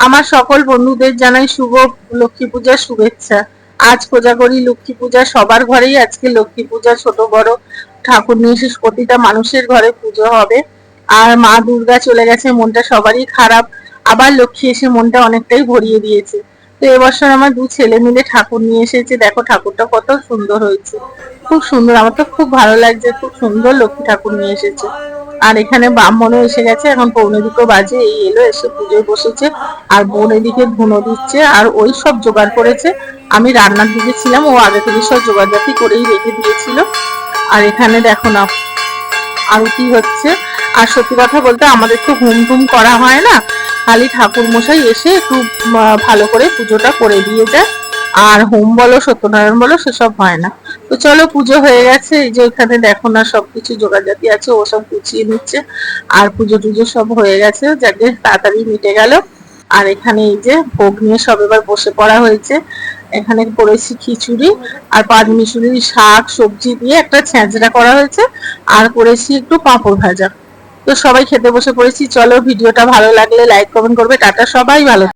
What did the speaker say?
আমার সকল বন্ধুদের জানাই শুভ লক্ষ্মী পূজার শুভেচ্ছা। আজ কোজাগরী লক্ষ্মী পূজা, সবার ঘরেই আজকে লক্ষ্মী পূজা, ছোট বড় ঠাকুর নিয়ে এসে প্রতিটা মানুষের ঘরে পুজো হবে। আর মা দুর্গা চলে গেছে, মনটা সবারই খারাপ। আবার লক্ষ্মী এসে মনটা অনেকটাই ভরিয়ে দিয়েছে। তো এবছর আমার দু ছেলে মিলে ঠাকুর নিয়ে এসেছে, দেখো ঠাকুরটা কত সুন্দর হয়েছে, খুব সুন্দর, আমার তো খুব ভালো লাগছে, খুব সুন্দর লক্ষ্মী ঠাকুর নিয়ে এসেছে। আর এখানে ব্রাহ্মণও এসে গেছে, এখন 1:45 বাজে, এই এলো, এসে পুজোয় বসেছে। আর বোন এদিকে ধুনো দিচ্ছে আর ওই সব জোগাড় করেছে। আমি রান্নার দিকে ছিলাম, ও আগে থেকে সব জোগাড়জাতি করেই রেখে দিয়েছিল। আর এখানে দেখো না, আরতি হচ্ছে। আর সত্যি কথা বলতে আমাদের তো হুম টুম করা হয় না, খালি ঠাকুর মশাই এসে একটু ভালো করে পুজোটা করে দিয়ে যায়। আর হোম বলো সত্যনারায়ণ বলো সেসব হয় না। তো চলো, পুজো হয়ে গেছে, এই যে এখানে দেখো না সবকিছু জোগাড়জাতি আছে, ও সব গুছিয়ে নিচ্ছে। আর পুজো টুজো সব হয়ে গেছে, যাকে তাড়াতাড়ি মিটে গেল। আর এখানে এই যে ভোগ নিয়ে সব এবার বসে পড়া হয়েছে। এখানে করেছি খিচুড়ি, আর পাঁচমিশুরি শাক সবজি দিয়ে একটা ছ্যাঁচড়া করা হয়েছে, আর করেছি একটু পাঁপড় ভাজা। তো সবাই খেতে বসে পড়েছি। চলো, ভিডিওটা ভালো লাগলে লাইক কমেন্ট করবে। টাটা, সবাই ভালো।